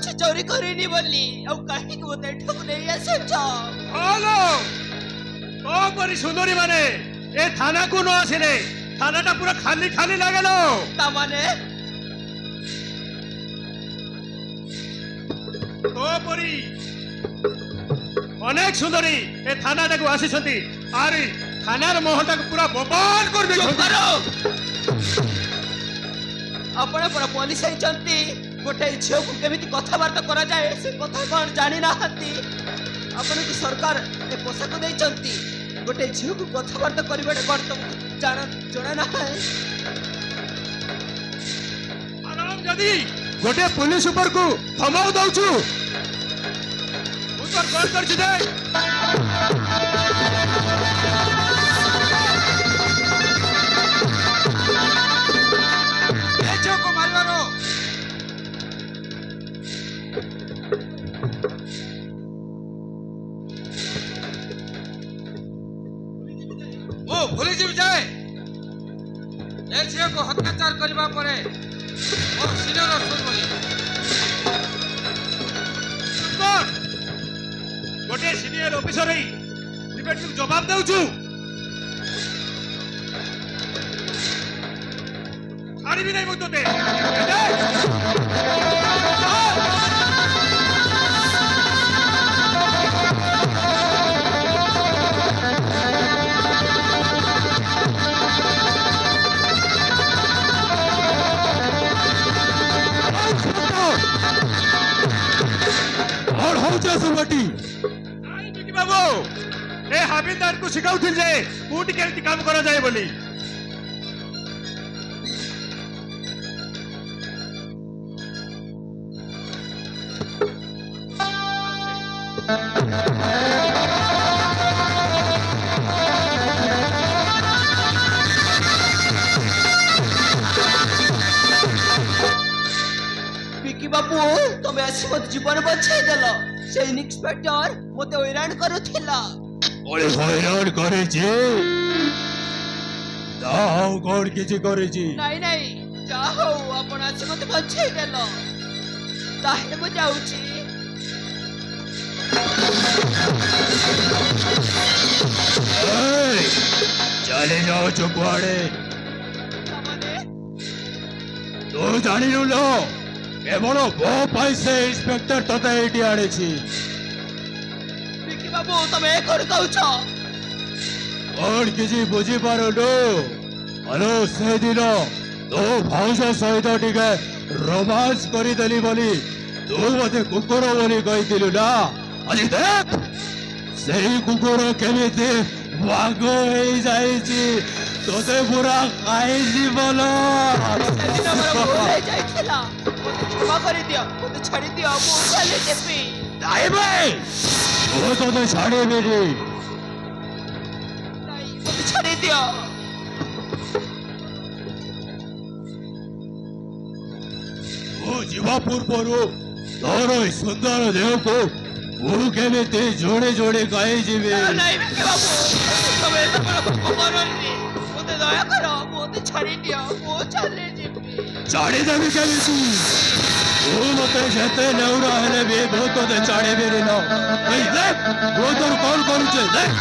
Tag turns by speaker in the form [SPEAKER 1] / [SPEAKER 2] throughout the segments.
[SPEAKER 1] कुछ चोरी करेनी बोली अब कहीं को मते ठक नहीं आसछ
[SPEAKER 2] हेलो तो परी सुंदरी माने ए थाना को न आसिले थानाटा पूरा खाली खाली लागेलो
[SPEAKER 1] ता माने
[SPEAKER 2] तो परी अनेक सुंदरी ए थानाटा को आसीछंती आरी थानार मोहटा को पूरा बबाल कर दे
[SPEAKER 1] आपण पर पुलिस आइचंती गोटे झील को केमिति कथबार्ता करा जाए से कथा कौन जानी नाहंती आपण की सरकार ए पोशाक देइचंती गोटे झील को कथबार्ता करिबे कोन तुमको जाना ना है
[SPEAKER 2] आराम जदी गोटे पुलिस ऊपर को थमाउ दउछु ऊपर कॉल कर छी दे एचो को मारवारो ओ पुलिस भी जाए एचो को हत्याचार करबा परे और सीनियर अफसर बोली गोटे सीनियर ऑफिसर ही डिबेट जवाब देउछु छाड़ी भी नहीं मुझ तोते और हो जा सुबटी नहीं बिकी बाबू ए हाबिलदार को सिखाउथिल जे कोटी केमति काम करा जाए बोली
[SPEAKER 1] बिकी बाबू तुम ऐसी मत जीवन बचाई देल से इंस्पेक्टर मते हैरान करूथिला
[SPEAKER 2] ओले हैरान करे जे दाव कोड किछि करे जी
[SPEAKER 1] नहीं जाओ आपण ऐसी मत बचाई देल ताहे मु जाउची
[SPEAKER 2] चले जाओ चुपवाड़े
[SPEAKER 1] माने
[SPEAKER 2] तो जानी लो केवल वो पैसे इंस्पेक्टर तते एटी आड़े छी
[SPEAKER 1] बिकी बाबू तमे कोन कहउछ
[SPEAKER 2] और किसी बुझी पारो लो हेलो से दिन तो भाउज सहित टिके रोमांस करी देली बोली तू मते कुकुर बोली कहिथिलु ना अजी देख सही कुकुर केमिति वागो हे जाईची तोते पूरा खाईची बोलो
[SPEAKER 1] क्षमा कर दियो मते छाड़ी दियो मु चले जेपी
[SPEAKER 2] नहीं भाई वो तो छाड़े मेरी
[SPEAKER 1] नहीं मते छाड़ी दियो
[SPEAKER 2] वो जीवा पूर्वरु तोरो सुंदर देह को वो केमिति जोड़े जोड़े कहि जीवे
[SPEAKER 1] नहीं बिकी बाबू तमे तो करनी मते दया करो मते छाड़ी दियो मु चले जेपी
[SPEAKER 2] छाड़ी देबी केमिति वो मते जेते नेउरा हेले बे बहुत तो छाड़े बेरे न ए देख वो तो कॉल करू छे देख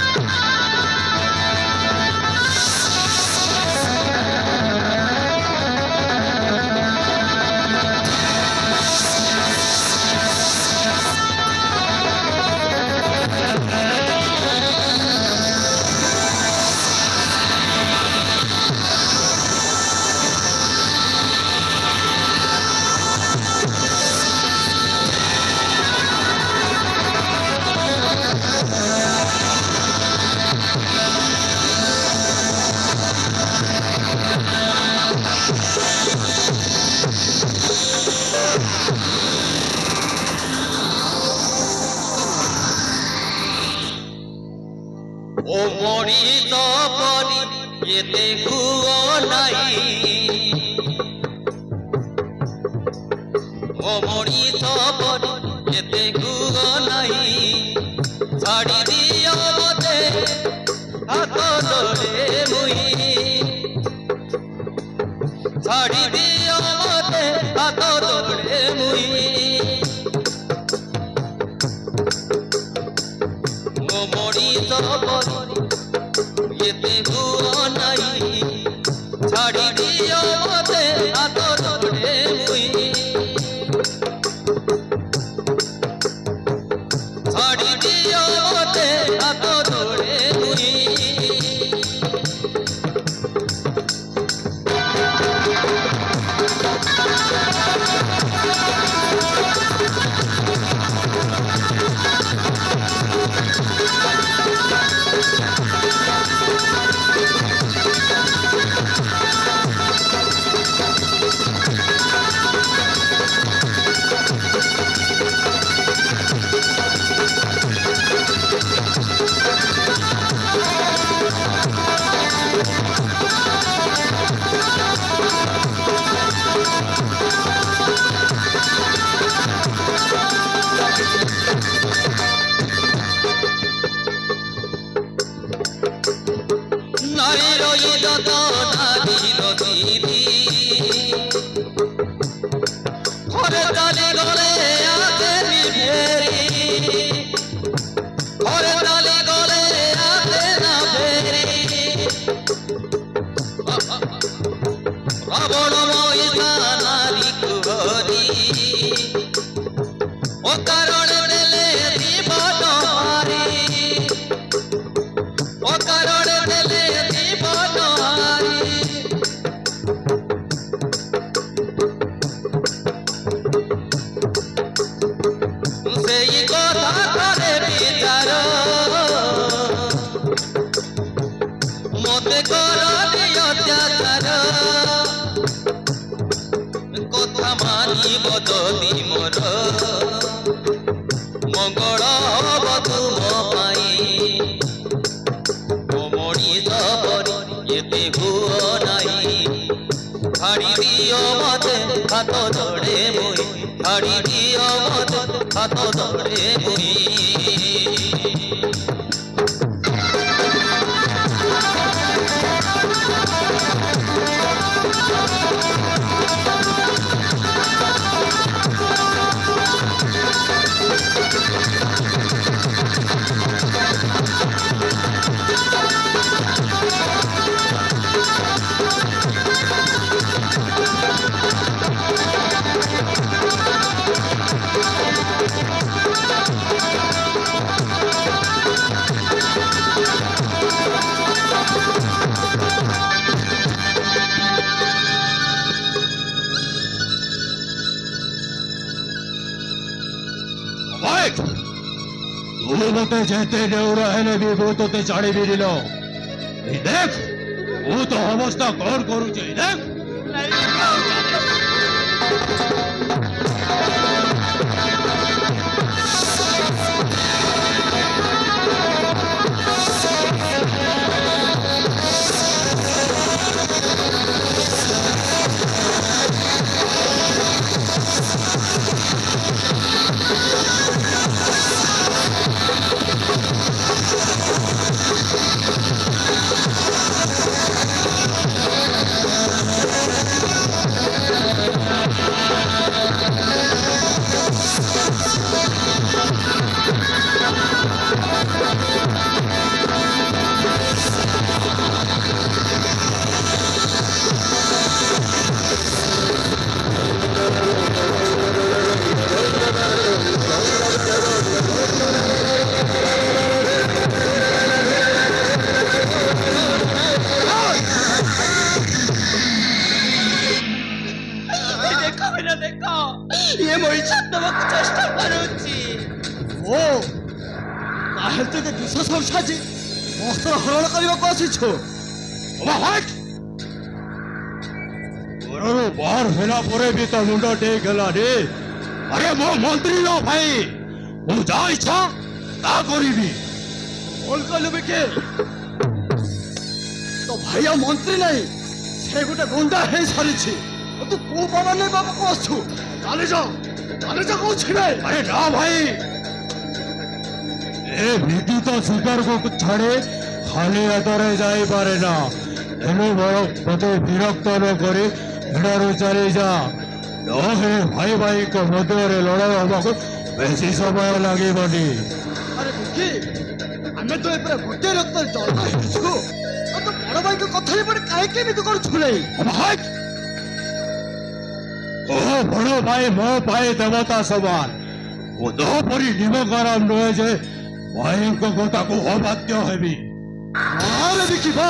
[SPEAKER 3] ओ मोरी तो परी ये देखू नहीं ओ मोरी तो परी ये देखू नहीं छाड़ी दियो मते हाथ जोड़े मुई छाड़ी दियो मते हाथ जोड़े मुई ମାନିବ ଯଦି ମୋର ମଙ୍ଗଳ ହବ ତୁମ ପାଇଁ ଓ ମଣିଷ ପରି ଏତେ ହୁଅ ନାହିଁ ଛାଡ଼ି ଦିଅ ମତେ ହାତ ଧଡ଼େ ମୁଇଁ ଛାଡ଼ି ଦିଅ ମତେ ହାତ ଧଡ଼େ ମୁଇଁ
[SPEAKER 2] तू मते जेते नेउरा हेले भी वो तो ते चाड़ी भी दिलो ए देख वो तो अवस्था कौन करू छे देख
[SPEAKER 1] ये मोई छात्तवाक चेष्टा करूची ओ ताहेल तो जे दुस सब साजी वस्त्र हरण करबाक आसीछो
[SPEAKER 2] ओबा हट ओरो बाहर हेला परे भी तो मुंडा टेक गला रे अरे मो मंत्री नो भाई मु जा इच्छा ता करिबी
[SPEAKER 1] बोल कलु बिके तो भाइया मंत्री नहीं से गोटे गुंडा हे सारिछि तू को बाबा ने बाबा को आछु चाले जा कहूँ छिड़े
[SPEAKER 2] अरे ना भाई ए नीति तो स्वीकार को छाड़े खाली हाथरे जाई पारे ना एनु बड़ो मते विरक्त न करे एडारो चली जा नहे भाई भाई को मध्य लड़ाई हवा को बेसी समय लगे बनी
[SPEAKER 1] अरे दुखी हमें तो एपर गोटे रक्त जल हेछु तो बड़ भाई को कथा रे पड़े काहे के भी तो कर छुले
[SPEAKER 2] हट ओ बड़ो भाई मो भाई देवता समान वो दो परी निमकराम नहे जे भाई को गोता को अबाध्य हेबी
[SPEAKER 1] अरे देखी बा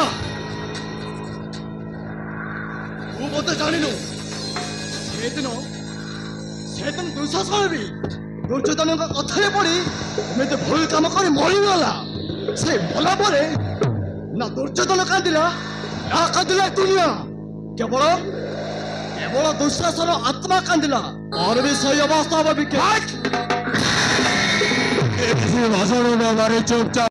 [SPEAKER 1] वो मते जानिनु सेदिन दुशासन भी दुर्योधन का कथा रे पड़ी हमें तो भूल काम कर मरी गला से भला परे ना दुर्योधन कांदिला ना कांदिला दुनिया केवल दुशासन आत्मा कांदिला और भी सही अवस्था में भी
[SPEAKER 2] भाषण न मारे चुपचाप